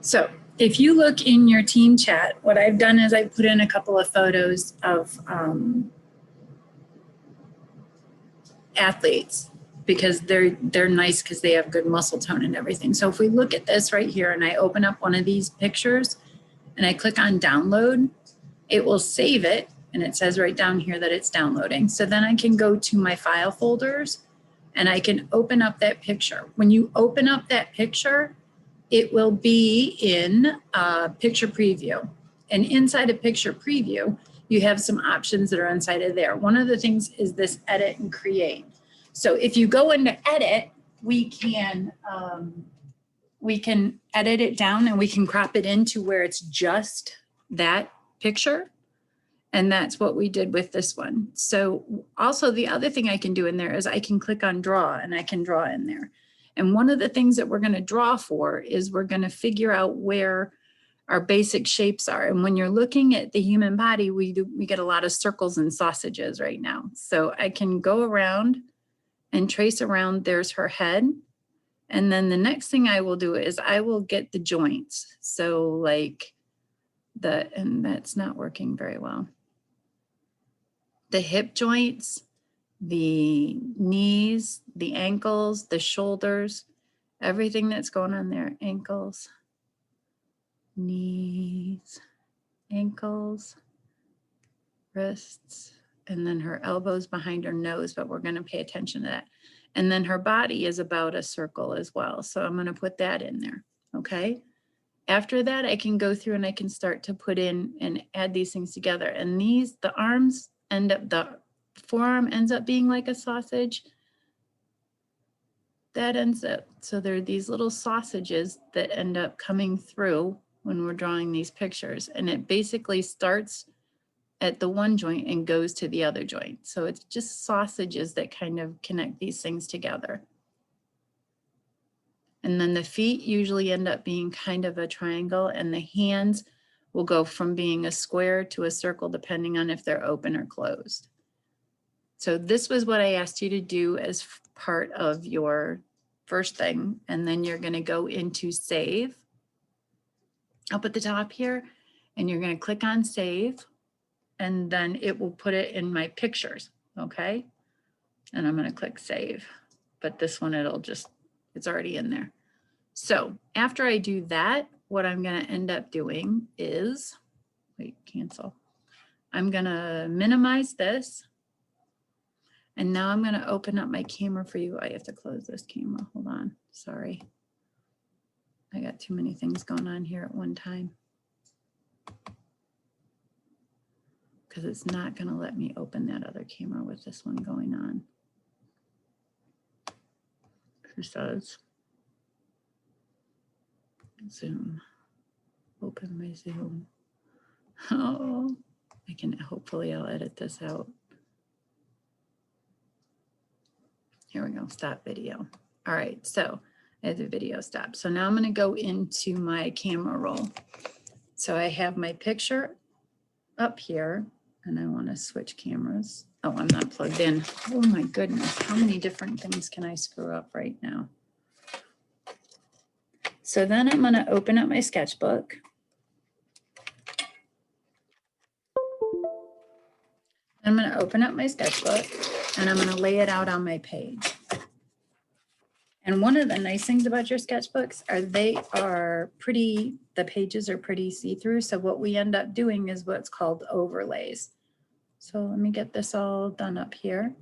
So if you look in your team chat, what I've done is I put in a couple of photos of athletes because they're nice because they have good muscle tone and everything. So if we look at this right here and I open up one of these pictures and I click on download, it will save it. And it says right down here that it's downloading. So then I can go to my file folders and I can open up that picture. When you open up that picture, it will be in picture preview. And inside of picture preview, you have some options that are inside of there. One of the things is this edit and create. So if you go into edit, we can edit it down and we can crop it into where it's just that picture. And that's what we did with this one. So also the other thing I can do in there is I can click on draw and I can draw in there. And one of the things that we're going to draw for is we're going to figure out where our basic shapes are. And when you're looking at the human body, we get a lot of circles and sausages right now. So I can go around and trace around. There's her head. And then the next thing I will do is I will get the joints. So like and that's not working very well. The hip joints, the knees, the ankles, the shoulders, everything that's going on there. Ankles, knees, ankles, wrists, and then her elbows behind her nose, but we're going to pay attention to that. And then her body is about a circle as well. So I'm going to put that in there. Okay. After that, I can go through and I can start to put in and add these things together. And the arms end up, the forearm ends up being like a sausage. That ends up, so there are these little sausages that end up coming through when we're drawing these pictures. And it basically starts at the one joint and goes to the other joint. So it's just sausages that kind of connect these things together. And then the feet usually end up being kind of a triangle, and the hands will go from being a square to a circle depending on if they're open or closed. So this was what I asked you to do as part of your first thing. And then you're going to go into save up at the top here, and you're going to click on save, and then it will put it in my pictures. Okay. And I'm going to click save, but this one, it's already in there. So after I do that, what I'm going to end up doing is, cancel. I'm going to minimize this. And now I'm going to open up my camera for you. I have to close this camera. Hold on. Sorry. I got too many things going on here at one time. Because it's not going to let me open that other camera with this one going on. It says Zoom. Open my Zoom. Oh, hopefully I'll edit this out. Here we go, stop video. All right, so I have the video stopped. So now I'm gonna go into my camera roll. So I have my picture up here and I wanna switch cameras. Oh, I'm not plugged in. Oh my goodness, how many different things can I screw up right now? So then I'm gonna open up my sketchbook. I'm gonna open up my sketchbook and I'm gonna lay it out on my page. And one of the nice things about your sketchbooks are the pages are pretty see-through. So what we end up doing is what's called overlays. So let me get this all done up here.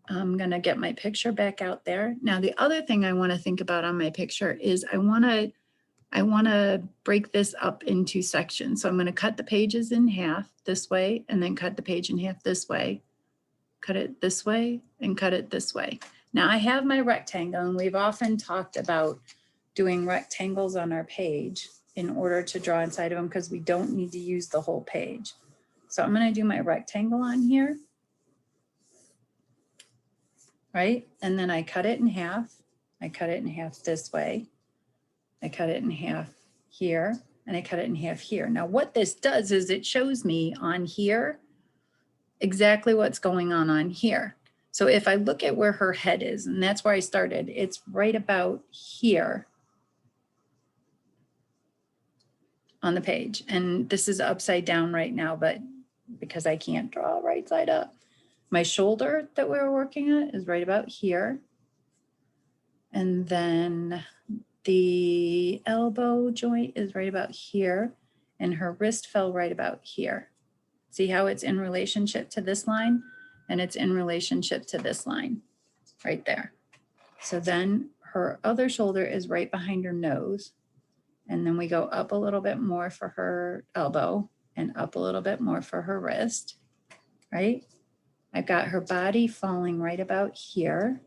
I'm gonna get my picture back out there. Now, the other thing I wanna think about on my picture is I wanna break this up into sections. So I'm gonna cut the pages in half this way and then cut the page in half this way, cut it this way and cut it this way. Now I have my rectangle, and we've often talked about doing rectangles on our page in order to draw inside of them because we don't need to use the whole page. So I'm gonna do my rectangle on here, right? And then I cut it in half. I cut it in half this way. I cut it in half here, and I cut it in half here. Now what this does is it shows me on here exactly what's going on here. So if I look at where her head is, and that's where I started, it's right about here. on the page. And this is upside down right now, but because I can't draw right side up. My shoulder that we were working at is right about here. And then the elbow joint is right about here. And her wrist fell right about here. See how it's in relationship to this line? And it's in relationship to this line right there. So then her other shoulder is right behind her nose. And then we go up a little bit more for her elbow and up a little bit more for her wrist, right? I've got her body falling right about here.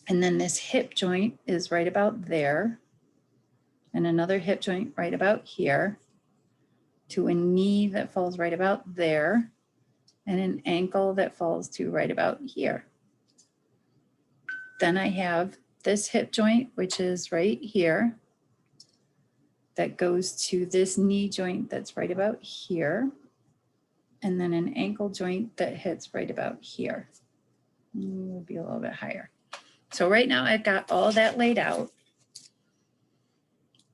And then this hip joint is right about there. And another hip joint right about here. To a knee that falls right about there. And an ankle that falls to right about here. Then I have this hip joint, which is right here. That goes to this knee joint that's right about here. And then an ankle joint that hits right about here. Will be a little bit higher. So right now I've got all that laid out.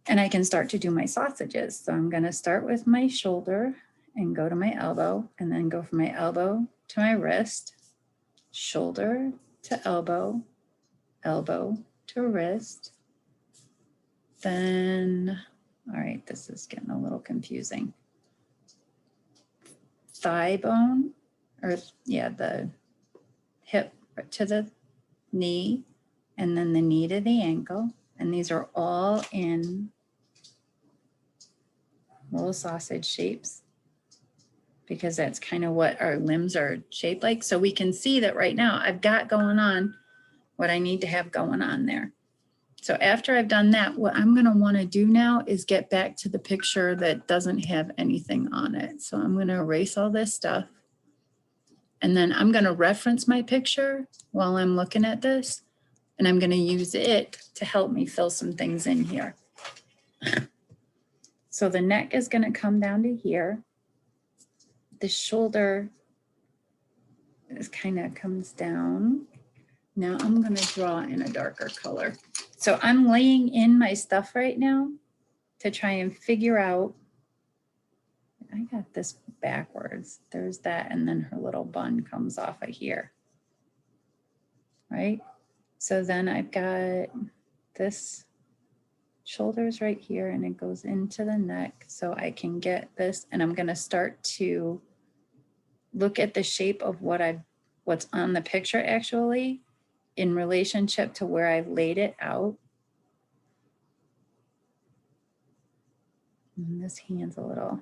And I can start to do my sausages. So I'm going to start with my shoulder and go to my elbow, and then go from my elbow to my wrist, shoulder to elbow, elbow to wrist. Then, all right, this is getting a little confusing. Thigh bone, or yeah, the hip to the knee, and then the knee to the ankle. And these are all in little sausage shapes, because that's kind of what our limbs are shaped like. So we can see that right now I've got going on what I need to have going on there. So after I've done that, what I'm going to want to do now is get back to the picture that doesn't have anything on it. So I'm going to erase all this stuff. And then I'm going to reference my picture while I'm looking at this. And I'm going to use it to help me fill some things in here. So the neck is going to come down to here. The shoulder is kind of comes down. Now I'm going to draw in a darker color. So I'm laying in my stuff right now to try and figure out. I got this backwards. There's that, and then her little bun comes off of here. Right? So then I've got this shoulders right here, and it goes into the neck. So I can get this, and I'm going to start to look at the shape of what's on the picture actually in relationship to where I've laid it out. And this hand's a little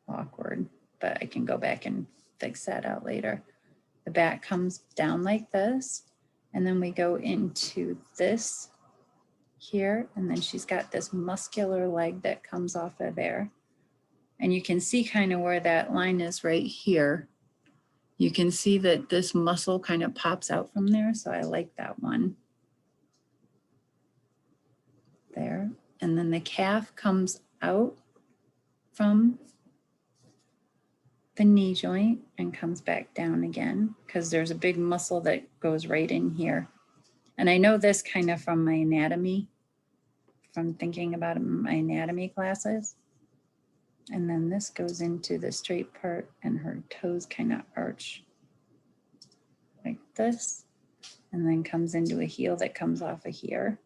awkward, but I can go back and fix that out later. The back comes down like this, and then we go into this here, and then she's got this muscular leg that comes off of there. And you can see kind of where that line is right here. You can see that this muscle kind of pops out from there. So I like that one there. And then the calf comes out from the knee joint and comes back down again, because there's a big muscle that goes right in here. And I know this kind of from my anatomy, from thinking about my anatomy classes. And then this goes into the straight part, and her toes kind of arch like this, and then comes into a heel that comes off of here.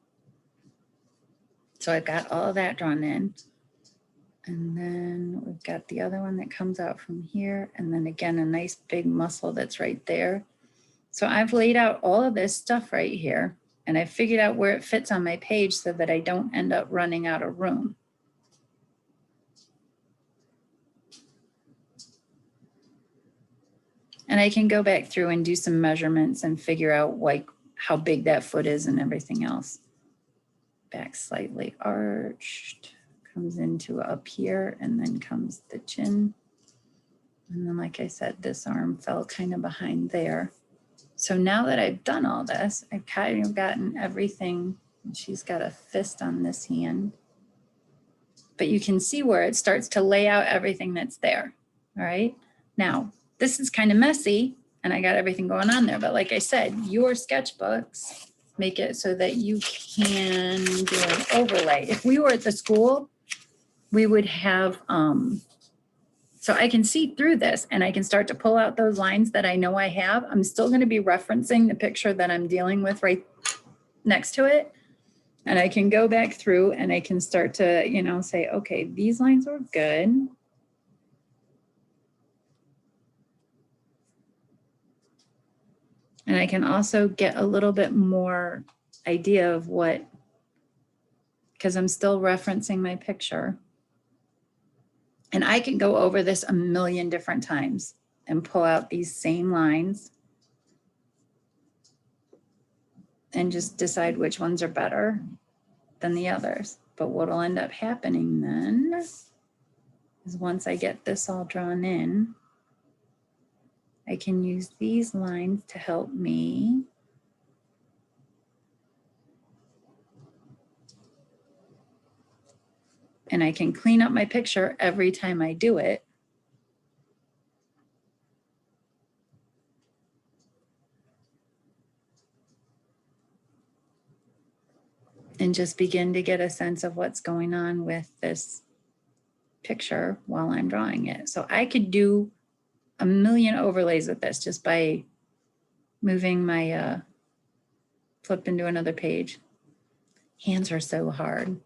So I've got all of that drawn in. And then we've got the other one that comes out from here. And then again, a nice big muscle that's right there. So I've laid out all of this stuff right here, and I figured out where it fits on my page so that I don't end up running out of room. And I can go back through and do some measurements and figure out like how big that foot is and everything else. Back slightly arched, comes into up here, and then comes the chin. And then, like I said, this arm fell kind of behind there. So now that I've done all this, I've kind of gotten everything. And she's got a fist on this hand. But you can see where it starts to lay out everything that's there. All right. Now, this is kind of messy, and I got everything going on there. But like I said, your sketchbooks make it so that you can do an overlay. If we were at the school, we would have, so I can see through this and I can start to pull out those lines that I know I have. I'm still going to be referencing the picture that I'm dealing with right next to it. And I can go back through and I can start to, you know, say, okay, these lines were good. And I can also get a little bit more idea of what, because I'm still referencing my picture. And I can go over this a million different times and pull out these same lines and just decide which ones are better than the others. But what will end up happening then is once I get this all drawn in, I can use these lines to help me and I can clean up my picture every time I do it. And just begin to get a sense of what's going on with this picture while I'm drawing it. So I could do a million overlays with this just by moving my flip into another page. Hands are so hard.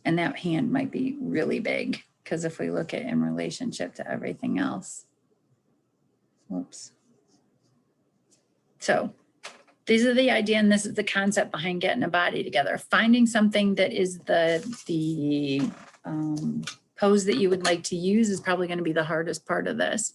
And that hand might be really big because if we look at it in relationship to everything else. Whoops. So these are the idea, and this is the concept behind getting a body together. Finding something that is the pose that you would like to use is probably going to be the hardest part of this.